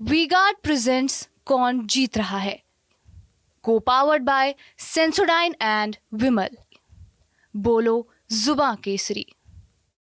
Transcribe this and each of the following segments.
V-Guard presents कौन जीत रहा है, को पावर्ड बाय सेंसोडाइन एंड विमल। बोलो जुबां केसरी।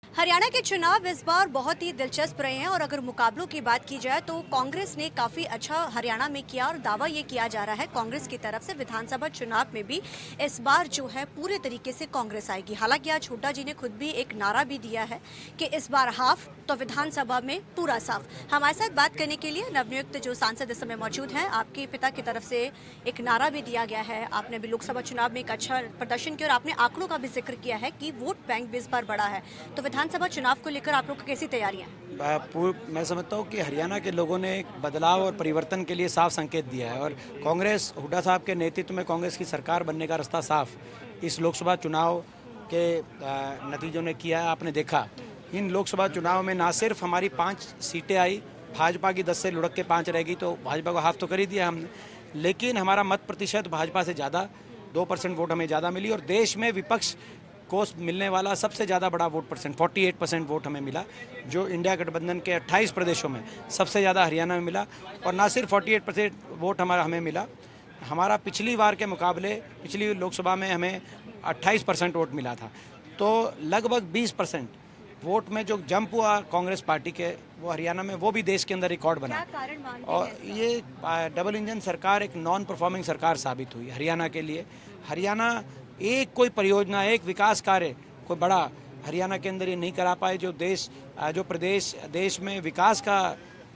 हरियाणा के चुनाव इस बार बहुत ही दिलचस्प रहे हैं और अगर मुकाबलों की बात की जाए तो कांग्रेस ने काफ़ी अच्छा हरियाणा में किया और दावा ये किया जा रहा है कांग्रेस की तरफ से विधानसभा चुनाव में भी इस बार जो है पूरे तरीके से कांग्रेस आएगी। हालांकि आज हुड्डा जी ने खुद भी एक नारा भी दिया है कि इस बार हाफ तो विधानसभा में पूरा साफ। हमारे साथ बात करने के लिए नवनियुक्त जो सांसद इस समय मौजूद हैं, आपके पिता की तरफ से एक नारा भी दिया गया है, आपने भी लोकसभा चुनाव में एक अच्छा प्रदर्शन किया और आपने आंकड़ों का भी जिक्र किया है कि वोट बैंक भी इस बार बड़ा है। तो विधानसभा चुनाव को लेकर आप लोग की कैसी तैयारियां हैं? मैं समझता हूँ कि हरियाणा के लोगों ने एक बदलाव और परिवर्तन के लिए साफ संकेत दिया है और कांग्रेस हुड्डा साहब के नेतृत्व में कांग्रेस की सरकार बनने का रास्ता साफ इस लोकसभा चुनाव के नतीजों ने किया है। आपने देखा इन लोकसभा चुनाव में ना सिर्फ हमारी 5 सीटें आई, भाजपा की 10 से लुढ़क के 5 रहेगी तो भाजपा को हाफ तो कर ही दिया हमने, लेकिन हमारा मत प्रतिशत भाजपा से ज़्यादा 2% वोट हमें ज़्यादा मिली और देश में विपक्ष को मिलने वाला सबसे ज़्यादा बड़ा वोट परसेंट 48% वोट हमें मिला, जो इंडिया गठबंधन के 28 प्रदेशों में सबसे ज़्यादा हरियाणा में मिला। और ना सिर्फ 48% वोट हमें मिला, हमारा पिछली बार के मुकाबले पिछली लोकसभा में हमें 28% वोट मिला था, तो लगभग 20% वोट में जो जंप हुआ कांग्रेस पार्टी के वो हरियाणा में, वो भी देश के अंदर रिकॉर्ड बना। क्या कारण मानते और हैं? ये डबल इंजन सरकार एक नॉन परफॉर्मिंग सरकार साबित हुई हरियाणा के लिए। हरियाणा एक कोई परियोजना, एक विकास कार्य कोई बड़ा हरियाणा के अंदर ये नहीं करा पाए। जो प्रदेश देश में विकास का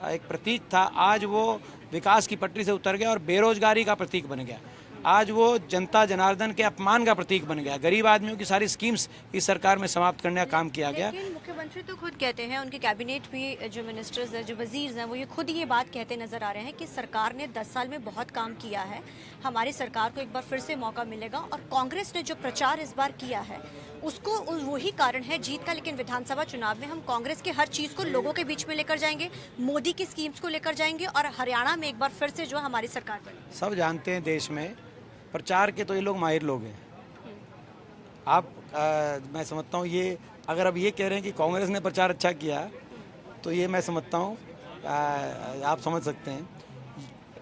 एक प्रतीक था, आज वो विकास की पटरी से उतर गया और बेरोजगारी का प्रतीक बन गया। आज वो जनता जनार्दन के अपमान का प्रतीक बन गया। गरीब आदमियों की सारी स्कीम्स इस सरकार में समाप्त करने का काम किया गया। लेकिन मुख्यमंत्री तो खुद कहते हैं, उनके कैबिनेट भी जो मिनिस्टर्स हैं, जो वजीर्स हैं, वो ये खुद ये बात कहते नजर आ रहे हैं कि सरकार ने 10 साल में बहुत काम किया है, हमारी सरकार को एक बार फिर से मौका मिलेगा। और कांग्रेस ने जो प्रचार इस बार किया है उसको वही कारण है जीत का। लेकिन विधानसभा चुनाव में हम कांग्रेस की हर चीज़ को लोगों के बीच में लेकर जाएंगे, मोदी की स्कीम्स को लेकर जाएंगे और हरियाणा में एक बार फिर से जो हमारी सरकार बनेगी। सब जानते हैं देश में प्रचार के तो ये लोग माहिर लोग हैं। मैं समझता हूँ ये अगर अब ये कह रहे हैं कि कांग्रेस ने प्रचार अच्छा किया तो ये मैं समझता हूँ आप समझ सकते हैं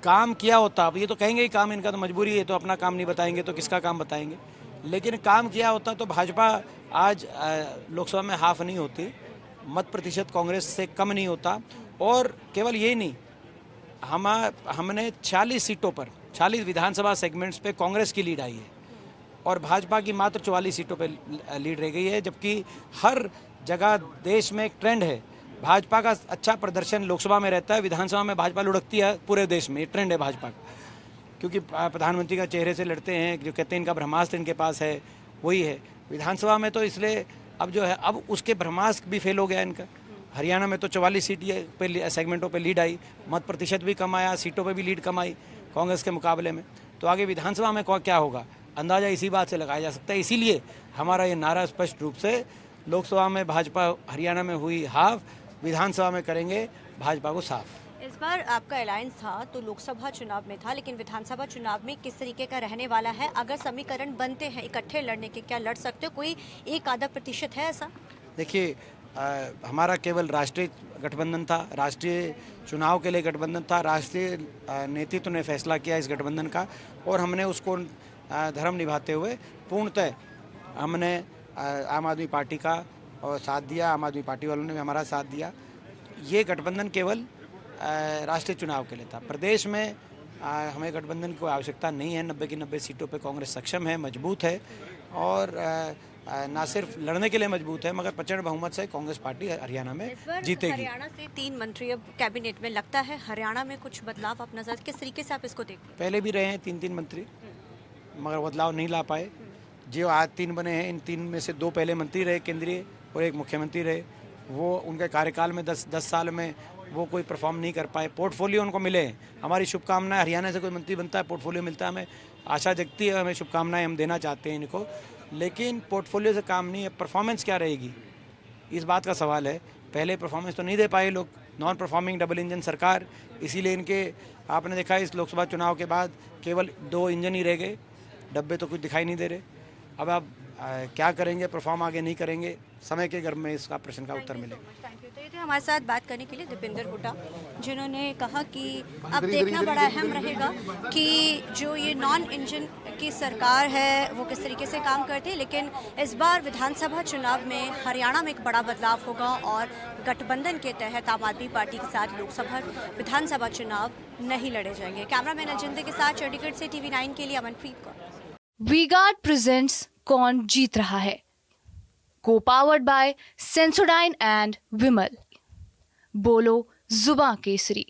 काम किया होता। अब ये तो कहेंगे ही काम इनका तो मजबूरी है, तो अपना काम नहीं बताएंगे तो किसका काम बताएंगे। लेकिन काम किया होता तो भाजपा आज लोकसभा में हाफ नहीं होती, मत प्रतिशत कांग्रेस से कम नहीं होता। और केवल यही नहीं, हमने 40 सीटों पर 40 विधानसभा सेगमेंट्स पे कांग्रेस की लीड आई है और भाजपा की मात्र 44 सीटों पे लीड रह गई है। जबकि हर जगह देश में एक ट्रेंड है, भाजपा का अच्छा प्रदर्शन लोकसभा में रहता है, विधानसभा में भाजपा लुढ़कती है। पूरे देश में ये ट्रेंड है भाजपा का, क्योंकि प्रधानमंत्री का चेहरे से लड़ते हैं, जो कहते हैं इनका ब्रह्मास्त्र इनके पास है वही है। विधानसभा में तो इसलिए अब जो है अब उसके ब्रह्मास्त्र भी फेल हो गया इनका। हरियाणा में तो 44 सीट पे सेगमेंटों पे लीड आई, मत प्रतिशत भी कम आया, सीटों पे भी लीड कम आई कांग्रेस के मुकाबले में। तो आगे विधानसभा में क्या होगा अंदाज़ा इसी बात से लगाया जा सकता है। इसीलिए हमारा ये नारा स्पष्ट रूप से लोकसभा में भाजपा हरियाणा में हुई हाफ, विधानसभा में करेंगे भाजपा को साफ। इस बार आपका अलायंस था तो लोकसभा चुनाव में था, लेकिन विधानसभा चुनाव में किस तरीके का रहने वाला है? अगर समीकरण बनते हैं इकट्ठे लड़ने के, क्या लड़ सकते हो? कोई एक आधा प्रतिशत है ऐसा? देखिए हमारा केवल राष्ट्रीय गठबंधन था, राष्ट्रीय चुनाव के लिए गठबंधन था, राष्ट्रीय नेतृत्व ने फैसला किया इस गठबंधन का और हमने उसको धर्म निभाते हुए पूर्णतः हमने आम आदमी पार्टी का और साथ दिया, आम आदमी पार्टी वालों ने भी हमारा साथ दिया। ये गठबंधन केवल राष्ट्रीय चुनाव के लिए था। प्रदेश में हमें गठबंधन की कोई आवश्यकता नहीं है। 90 की 90 सीटों पे कांग्रेस सक्षम है, मजबूत है और ना सिर्फ लड़ने के लिए मजबूत है मगर प्रचंड बहुमत से कांग्रेस पार्टी हरियाणा में जीतेगी। हरियाणा से 3 मंत्री अब कैबिनेट में, लगता है हरियाणा में कुछ बदलाव आप नजर, किस तरीके से आप इसको देखते हैं? पहले भी रहे हैं 3-3 मंत्री मगर बदलाव नहीं ला पाए। जो आज 3 बने हैं, इन 3 में से 2 पहले मंत्री रहे केंद्रीय और एक मुख्यमंत्री रहे। वो उनके कार्यकाल में 10 साल में वो कोई परफॉर्म नहीं कर पाए। पोर्टफोलियो उनको मिले हैं, हमारी शुभकामनाएं। हरियाणा से कोई मंत्री बनता है, पोर्टफोलियो मिलता है, हमें आशा जगती है, हमें शुभकामनाएं हम देना चाहते हैं इनको। लेकिन पोर्टफोलियो से काम नहीं है, परफॉर्मेंस क्या रहेगी इस बात का सवाल है। पहले परफॉर्मेंस तो नहीं दे पाए लोग, नॉन परफॉर्मिंग डबल इंजन सरकार। इसीलिए इनके आपने देखा इस लोकसभा चुनाव के बाद केवल 2 इंजन ही रह गए, डब्बे तो कुछ दिखाई नहीं दे रहे। अब आप क्या करेंगे, परफॉर्म आगे नहीं करेंगे, समय के गर्भ में इसका प्रश्न का उत्तर मिलेगा। Thank you. तो ये थे हमारे साथ बात करने के लिए दीपेंद्र हुड्डा, जिन्होंने कहा कि अब देखना बड़ा अहम रहेगा कि जो ये नॉन इंजन की सरकार है वो किस तरीके से काम करती है, लेकिन इस बार विधानसभा चुनाव में हरियाणा में एक बड़ा बदलाव होगा और गठबंधन के तहत आम आदमी पार्टी के साथ लोकसभा विधानसभा चुनाव नहीं लड़े जाएंगे। कैमरामैन अजिंदे के साथ चंडीगढ़ से TV9 के लिए अमनप्रीत कौर। वी-गार्ड प्रेजेंट्स कौन जीत रहा है, को पावर्ड बाय सेंसोडाइन एंड विमल। बोलो जुबां केसरी।